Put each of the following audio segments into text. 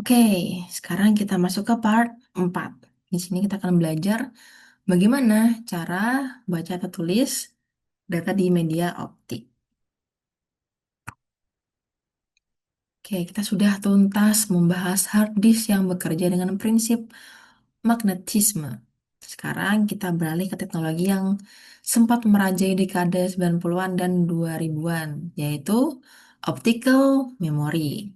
Oke, sekarang kita masuk ke part 4. Di sini kita akan belajar bagaimana cara baca atau tulis data di media optik. Oke, kita sudah tuntas membahas hard disk yang bekerja dengan prinsip magnetisme. Sekarang kita beralih ke teknologi yang sempat merajai dekade 90-an dan 2000-an, yaitu optical memory.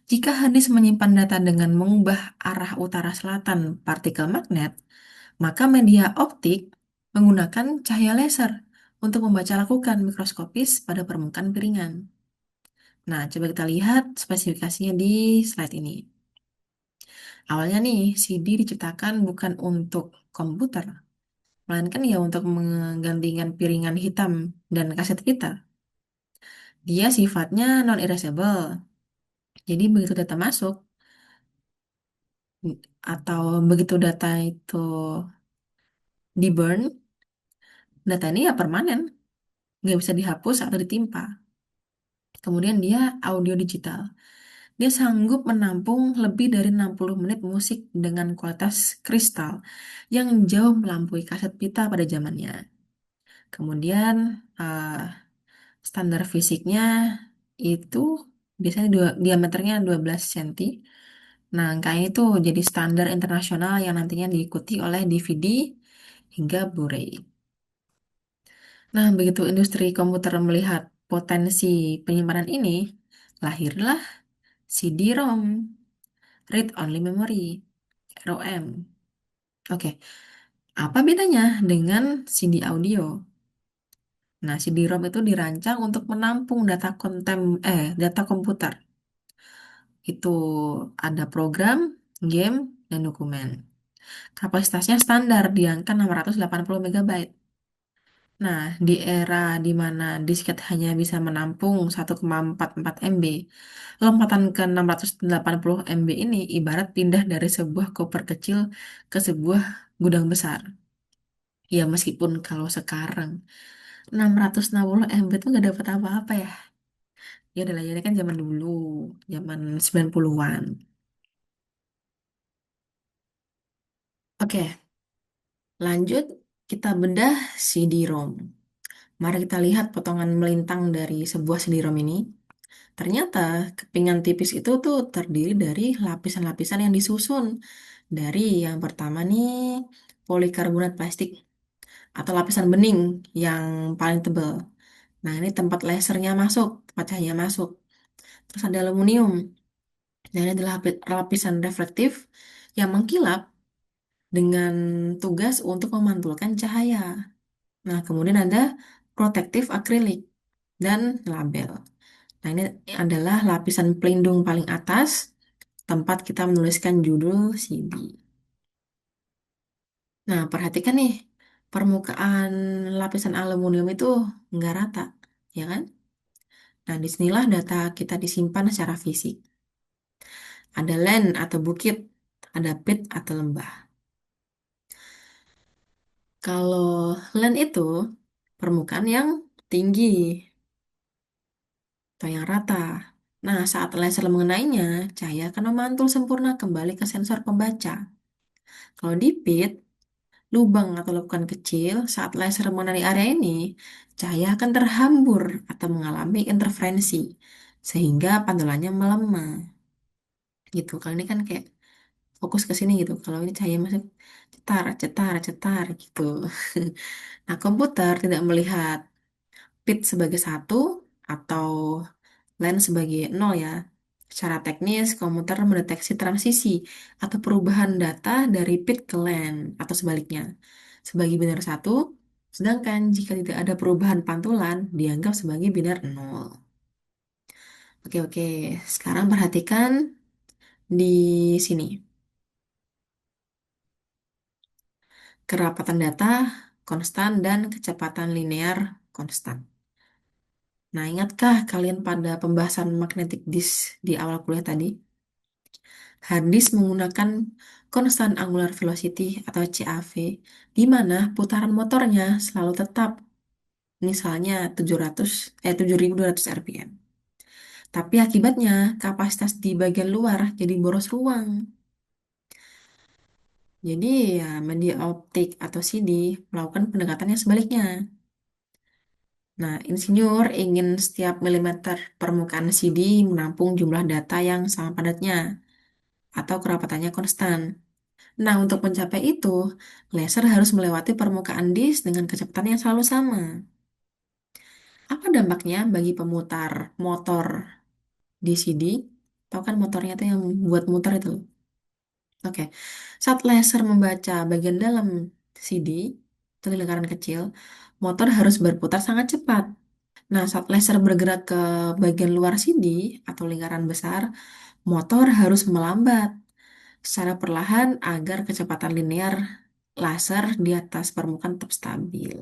Jika hard disk menyimpan data dengan mengubah arah utara-selatan partikel magnet, maka media optik menggunakan cahaya laser untuk membaca lakukan mikroskopis pada permukaan piringan. Nah, coba kita lihat spesifikasinya di slide ini. Awalnya nih, CD diciptakan bukan untuk komputer, melainkan ya untuk menggantikan piringan hitam dan kaset kita. Dia sifatnya non-erasable. Jadi begitu data masuk, atau begitu data itu di burn, data ini ya permanen, nggak bisa dihapus atau ditimpa. Kemudian dia audio digital. Dia sanggup menampung lebih dari 60 menit musik dengan kualitas kristal yang jauh melampaui kaset pita pada zamannya. Kemudian standar fisiknya itu biasanya diameternya 12 cm. Nah, angkanya itu jadi standar internasional yang nantinya diikuti oleh DVD hingga Blu-ray. Nah, begitu industri komputer melihat potensi penyimpanan ini, lahirlah CD-ROM, Read Only Memory, ROM. Oke, apa bedanya dengan CD audio? Nah, CD-ROM itu dirancang untuk menampung data komputer. Itu ada program, game, dan dokumen. Kapasitasnya standar di angka 680 MB. Nah, di era di mana disket hanya bisa menampung 1,44 MB, lompatan ke 680 MB ini ibarat pindah dari sebuah koper kecil ke sebuah gudang besar. Ya, meskipun kalau sekarang 660 MB itu nggak dapat apa-apa ya. Ya udah lah, ya ini kan zaman dulu, zaman 90-an. Oke, lanjut kita bedah CD-ROM. Mari kita lihat potongan melintang dari sebuah CD-ROM ini. Ternyata kepingan tipis itu tuh terdiri dari lapisan-lapisan yang disusun. Dari yang pertama nih, polikarbonat plastik atau lapisan bening yang paling tebal. Nah, ini tempat lasernya masuk, tempat cahaya masuk. Terus ada aluminium. Nah, ini adalah lapisan reflektif yang mengkilap dengan tugas untuk memantulkan cahaya. Nah, kemudian ada protektif akrilik dan label. Nah, ini adalah lapisan pelindung paling atas, tempat kita menuliskan judul CD. Nah, perhatikan nih, permukaan lapisan aluminium itu nggak rata, ya kan? Nah, disinilah data kita disimpan secara fisik. Ada land atau bukit, ada pit atau lembah. Kalau land itu permukaan yang tinggi atau yang rata. Nah, saat laser mengenainya, cahaya akan memantul sempurna kembali ke sensor pembaca. Kalau di pit, lubang atau lekukan kecil, saat laser mengenai area ini, cahaya akan terhambur atau mengalami interferensi, sehingga pantulannya melemah. Gitu. Kalau ini kan kayak fokus ke sini gitu. Kalau ini cahaya masuk cetar, cetar, cetar gitu. Nah, komputer tidak melihat pit sebagai satu atau line sebagai nol ya. Secara teknis, komputer mendeteksi transisi atau perubahan data dari pit ke line atau sebaliknya. Sebagai binar satu, sedangkan jika tidak ada perubahan pantulan, dianggap sebagai binar nol. Oke, oke. Sekarang perhatikan di sini. Kerapatan data konstan dan kecepatan linear konstan. Nah, ingatkah kalian pada pembahasan magnetic disk di awal kuliah tadi? Hard disk menggunakan constant angular velocity atau CAV, di mana putaran motornya selalu tetap, misalnya 700 7200 RPM. Tapi akibatnya kapasitas di bagian luar jadi boros ruang. Jadi ya media optik atau CD melakukan pendekatan yang sebaliknya. Nah, insinyur ingin setiap milimeter permukaan CD menampung jumlah data yang sama padatnya atau kerapatannya konstan. Nah, untuk mencapai itu, laser harus melewati permukaan disk dengan kecepatan yang selalu sama. Apa dampaknya bagi pemutar motor di CD? Tahu kan motornya itu yang buat muter itu. Oke, saat laser membaca bagian dalam CD, atau di lingkaran kecil, motor harus berputar sangat cepat. Nah, saat laser bergerak ke bagian luar CD atau lingkaran besar, motor harus melambat secara perlahan agar kecepatan linear laser di atas permukaan tetap stabil.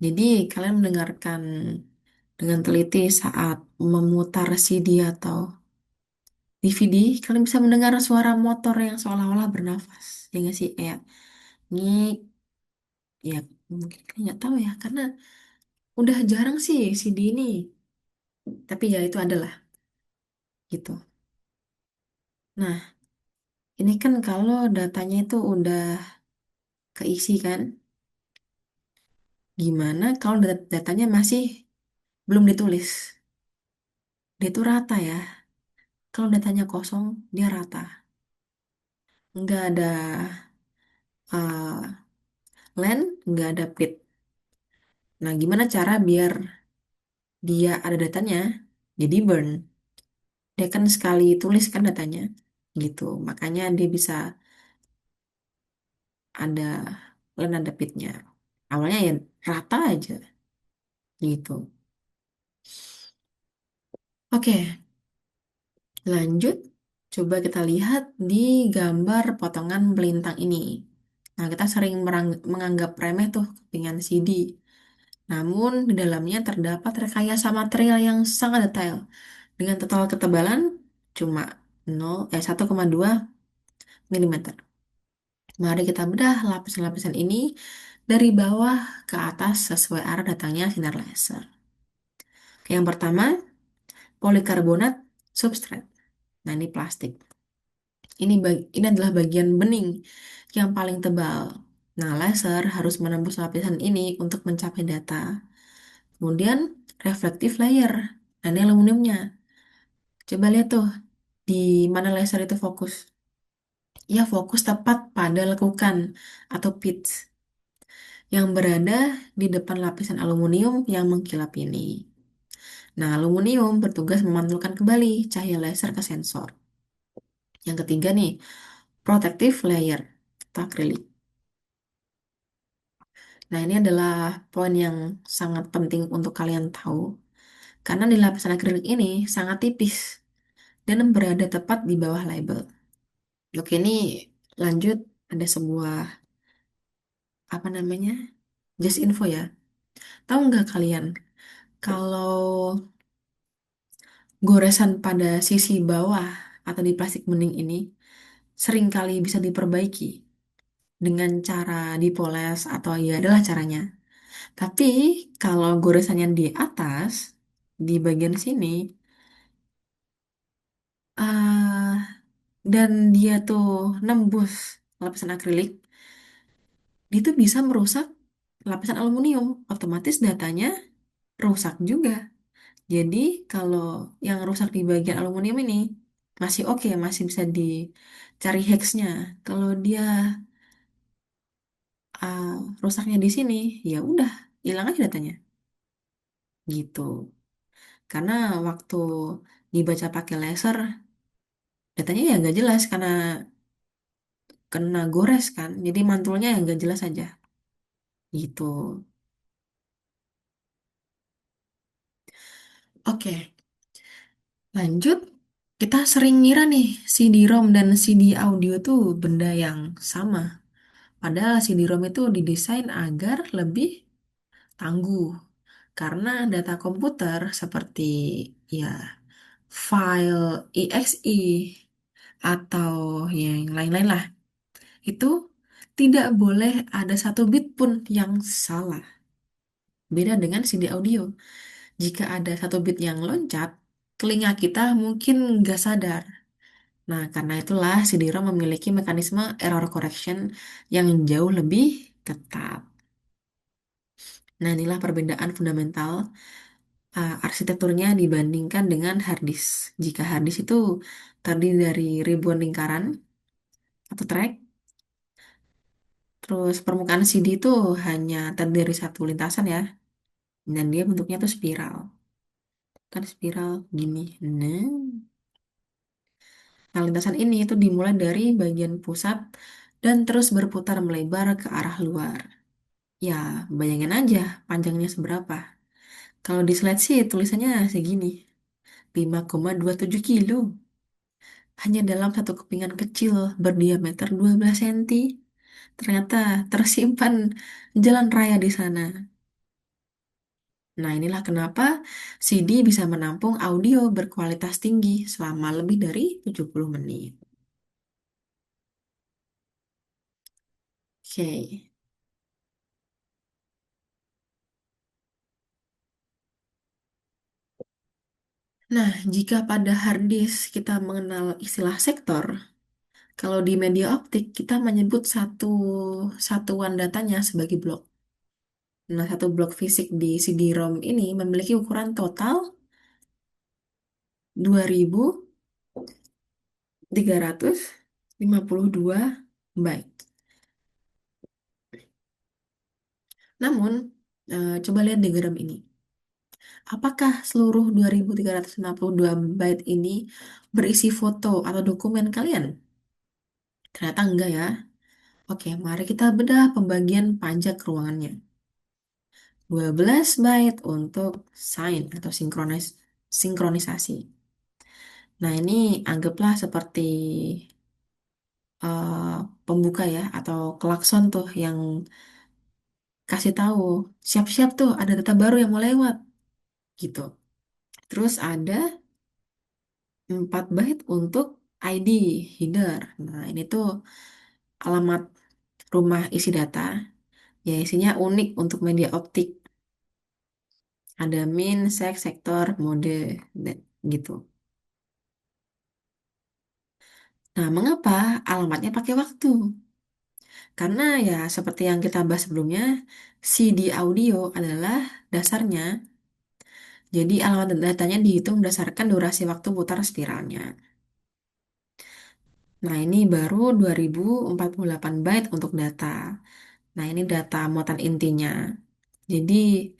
Jadi, kalian mendengarkan dengan teliti saat memutar CD atau DVD, kalian bisa mendengar suara motor yang seolah-olah bernafas. Ya nggak sih? Kayak, ini, ya mungkin kalian nggak tahu ya, karena udah jarang sih CD ini. Tapi ya itu adalah, gitu. Nah, ini kan kalau datanya itu udah keisi kan, gimana kalau datanya masih belum ditulis? Dia itu rata ya. Kalau datanya kosong, dia rata. Nggak ada len, nggak ada pit. Nah, gimana cara biar dia ada datanya? Jadi burn. Dia kan sekali tulis kan datanya. Gitu. Makanya dia bisa ada len, ada pitnya. Awalnya ya rata aja. Gitu. Oke, lanjut, coba kita lihat di gambar potongan melintang ini. Nah, kita sering menganggap remeh tuh kepingan CD. Namun, di dalamnya terdapat rekayasa material yang sangat detail. Dengan total ketebalan cuma 1,2 mm. Mari kita bedah lapisan-lapisan ini dari bawah ke atas sesuai arah datangnya sinar laser. Yang pertama, polikarbonat substrate. Nah, ini plastik. Ini adalah bagian bening yang paling tebal. Nah, laser harus menembus lapisan ini untuk mencapai data. Kemudian, reflective layer. Nah, ini aluminiumnya. Coba lihat tuh, di mana laser itu fokus. Ya, fokus tepat pada lekukan atau pitch yang berada di depan lapisan aluminium yang mengkilap ini. Nah, aluminium bertugas memantulkan kembali cahaya laser ke sensor. Yang ketiga nih, protective layer atau akrilik. Nah, ini adalah poin yang sangat penting untuk kalian tahu. Karena di lapisan akrilik ini sangat tipis dan berada tepat di bawah label. Oke, ini lanjut ada sebuah, apa namanya, just info ya. Tahu nggak kalian kalau goresan pada sisi bawah atau di plastik bening ini seringkali bisa diperbaiki dengan cara dipoles atau ya adalah caranya. Tapi kalau goresannya di atas, di bagian sini, ah dan dia tuh nembus lapisan akrilik, dia tuh bisa merusak lapisan aluminium. Otomatis datanya rusak juga. Jadi kalau yang rusak di bagian aluminium ini masih oke, masih bisa dicari heksnya. Kalau dia ah, rusaknya di sini, ya udah hilang aja datanya. Gitu. Karena waktu dibaca pakai laser, datanya ya nggak jelas karena kena gores kan. Jadi mantulnya yang nggak jelas aja. Gitu. Oke, lanjut. Kita sering ngira nih CD-ROM dan CD audio tuh benda yang sama. Padahal CD-ROM itu didesain agar lebih tangguh. Karena data komputer seperti ya file exe atau yang lain-lain lah, itu tidak boleh ada satu bit pun yang salah. Beda dengan CD audio. Jika ada satu bit yang loncat, telinga kita mungkin nggak sadar. Nah, karena itulah CD-ROM memiliki mekanisme error correction yang jauh lebih ketat. Nah, inilah perbedaan fundamental arsitekturnya dibandingkan dengan hard disk. Jika hard disk itu terdiri dari ribuan lingkaran atau track, terus permukaan CD itu hanya terdiri dari satu lintasan ya, dan dia bentuknya tuh spiral. Kan spiral gini. Nah, lintasan ini itu dimulai dari bagian pusat dan terus berputar melebar ke arah luar. Ya, bayangin aja panjangnya seberapa. Kalau di slide sih tulisannya segini, 5,27 kilo. Hanya dalam satu kepingan kecil berdiameter 12 cm. Ternyata tersimpan jalan raya di sana. Nah, inilah kenapa CD bisa menampung audio berkualitas tinggi selama lebih dari 70 menit. Oke. Nah, jika pada hard disk kita mengenal istilah sektor, kalau di media optik kita menyebut satu satuan datanya sebagai blok. Nah, satu blok fisik di CD-ROM ini memiliki ukuran total 2.352 byte. Namun, coba lihat diagram ini. Apakah seluruh 2.352 byte ini berisi foto atau dokumen kalian? Ternyata enggak ya. Oke, mari kita bedah pembagian pajak ruangannya. 12 byte untuk sign atau sinkronisasi. Nah, ini anggaplah seperti eh, pembuka ya atau klakson tuh yang kasih tahu siap-siap tuh ada data baru yang mau lewat gitu. Terus ada 4 byte untuk ID header. Nah, ini tuh alamat rumah isi data. Ya, isinya unik untuk media optik. Ada min, sek, sektor, mode, gitu. Nah, mengapa alamatnya pakai waktu? Karena ya seperti yang kita bahas sebelumnya, CD audio adalah dasarnya. Jadi alamat datanya dihitung berdasarkan durasi waktu putar spiralnya. Nah, ini baru 2048 byte untuk data. Nah, ini data muatan intinya. Jadi,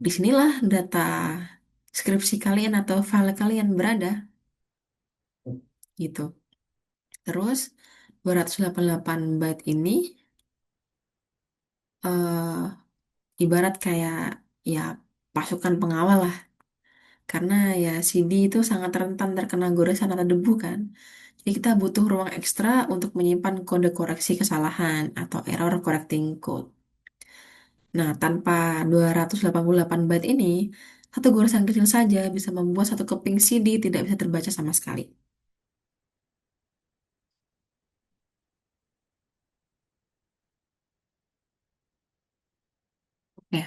disinilah data skripsi kalian atau file kalian berada, gitu. Terus, 288 byte ini ibarat kayak ya pasukan pengawal lah. Karena ya CD itu sangat rentan terkena goresan atau debu kan. Jadi kita butuh ruang ekstra untuk menyimpan kode koreksi kesalahan atau error correcting code. Nah, tanpa 288 byte ini, satu goresan kecil saja bisa membuat satu keping CD tidak bisa terbaca sama sekali. Ya,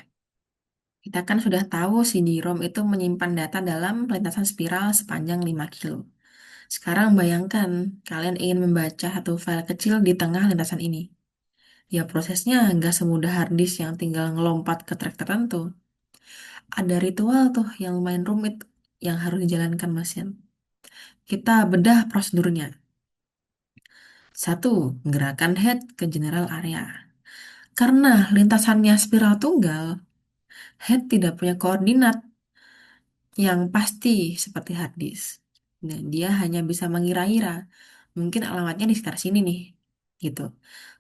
kita kan sudah tahu CD-ROM itu menyimpan data dalam lintasan spiral sepanjang 5 kilo. Sekarang bayangkan kalian ingin membaca satu file kecil di tengah lintasan ini. Ya prosesnya nggak semudah hard disk yang tinggal ngelompat ke track tertentu. Ada ritual tuh yang lumayan rumit yang harus dijalankan mesin. Kita bedah prosedurnya. Satu, gerakan head ke general area. Karena lintasannya spiral tunggal, head tidak punya koordinat yang pasti seperti hard disk. Nah, dia hanya bisa mengira-ira. Mungkin alamatnya di sekitar sini nih. Gitu.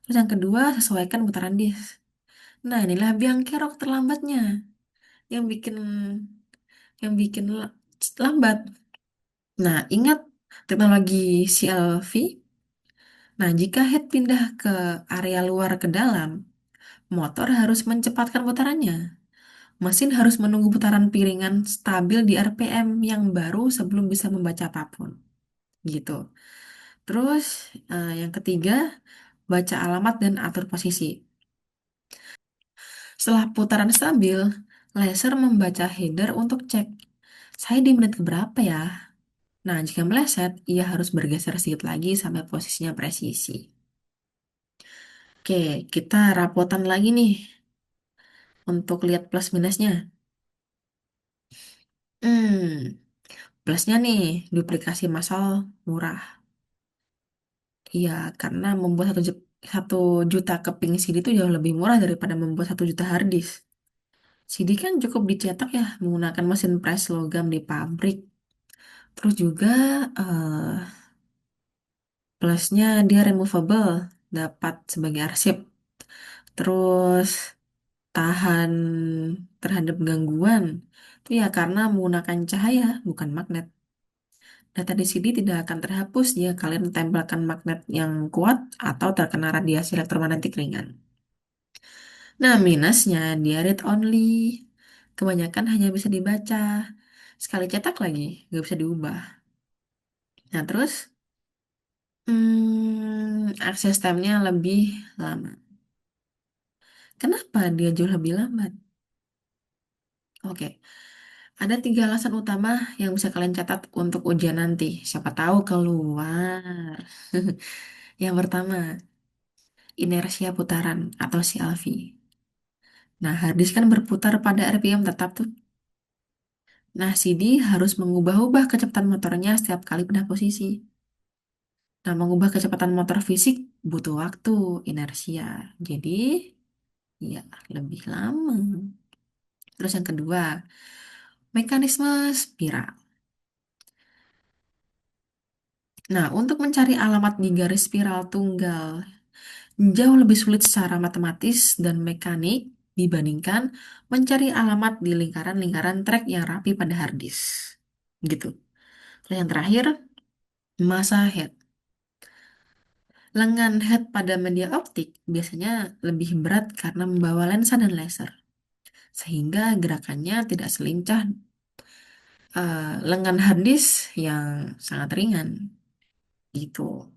Terus yang kedua, sesuaikan putaran disk. Nah, inilah biang kerok terlambatnya. Yang bikin lambat. Nah, ingat teknologi CLV. Nah, jika head pindah ke area luar ke dalam, motor harus mencepatkan putarannya. Mesin harus menunggu putaran piringan stabil di RPM yang baru sebelum bisa membaca apapun. Gitu. Terus, yang ketiga, baca alamat dan atur posisi. Setelah putaran stabil, laser membaca header untuk cek. Saya di menit keberapa ya? Nah, jika meleset, ia harus bergeser sedikit lagi sampai posisinya presisi. Oke, kita rapotan lagi nih untuk lihat plus minusnya. Hmm, plusnya nih, duplikasi massal murah. Iya, karena membuat 1 juta keping CD itu jauh lebih murah daripada membuat 1 juta hard disk. CD kan cukup dicetak ya menggunakan mesin press logam di pabrik. Terus juga eh, plusnya dia removable, dapat sebagai arsip. Terus tahan terhadap gangguan. Itu ya karena menggunakan cahaya, bukan magnet. Data di CD tidak akan terhapus jika kalian tempelkan magnet yang kuat atau terkena radiasi elektromagnetik ringan. Nah, minusnya dia read only. Kebanyakan hanya bisa dibaca. Sekali cetak lagi, nggak bisa diubah. Nah, terus akses time-nya lebih lama. Kenapa dia jauh lebih lambat? Oke, ada 3 alasan utama yang bisa kalian catat untuk ujian nanti. Siapa tahu keluar. Yang pertama, inersia putaran atau CLV. Nah, hard disk kan berputar pada RPM tetap tuh. Nah, CD harus mengubah-ubah kecepatan motornya setiap kali pindah posisi. Nah, mengubah kecepatan motor fisik butuh waktu, inersia. Jadi, ya lebih lama. Terus yang kedua, mekanisme spiral. Nah, untuk mencari alamat di garis spiral tunggal jauh lebih sulit secara matematis dan mekanik dibandingkan mencari alamat di lingkaran-lingkaran track yang rapi pada hard disk. Gitu. Terus yang terakhir, massa head. Lengan head pada media optik biasanya lebih berat karena membawa lensa dan laser, sehingga gerakannya tidak selincah lengan hard disk yang sangat ringan. Gitu.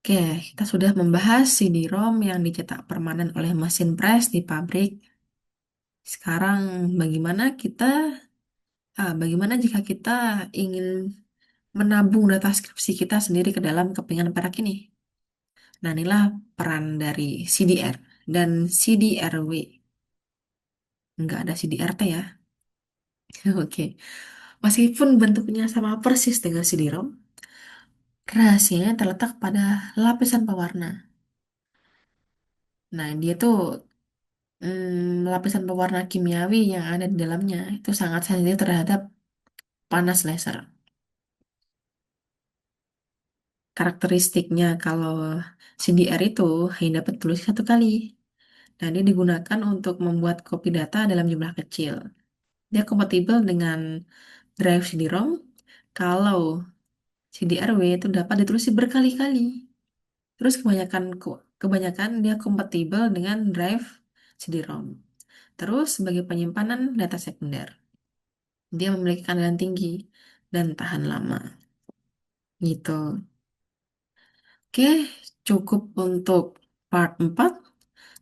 Oke, kita sudah membahas CD-ROM yang dicetak permanen oleh mesin press di pabrik. Sekarang bagaimana jika kita ingin menabung data skripsi kita sendiri ke dalam kepingan perak ini? Nah, inilah peran dari CDR dan CDRW. Nggak ada CDRT ya. Oke. Meskipun bentuknya sama persis dengan CD-ROM, rahasianya terletak pada lapisan pewarna. Nah, dia tuh lapisan pewarna kimiawi yang ada di dalamnya itu sangat sensitif terhadap panas laser. Karakteristiknya kalau CDR itu hanya dapat tulis 1 kali. Nah, dia digunakan untuk membuat copy data dalam jumlah kecil. Dia kompatibel dengan drive CD-ROM kalau CDRW itu dapat ditulis berkali-kali. Terus kebanyakan dia kompatibel dengan drive CD-ROM. Terus sebagai penyimpanan data sekunder, dia memiliki kandungan tinggi dan tahan lama. Gitu. Oke, cukup untuk part 4.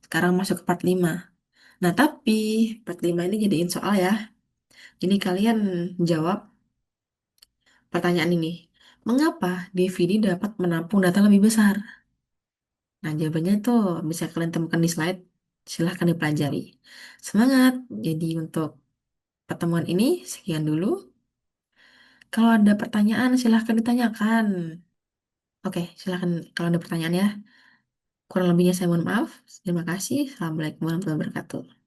Sekarang masuk ke part 5. Nah, tapi part 5 ini jadiin soal ya. Jadi kalian jawab pertanyaan ini. Mengapa DVD dapat menampung data lebih besar? Nah, jawabannya itu bisa kalian temukan di slide. Silahkan dipelajari. Semangat! Jadi untuk pertemuan ini sekian dulu. Kalau ada pertanyaan silahkan ditanyakan. Oke, silahkan kalau ada pertanyaan ya. Kurang lebihnya saya mohon maaf. Terima kasih. Assalamualaikum warahmatullahi wabarakatuh.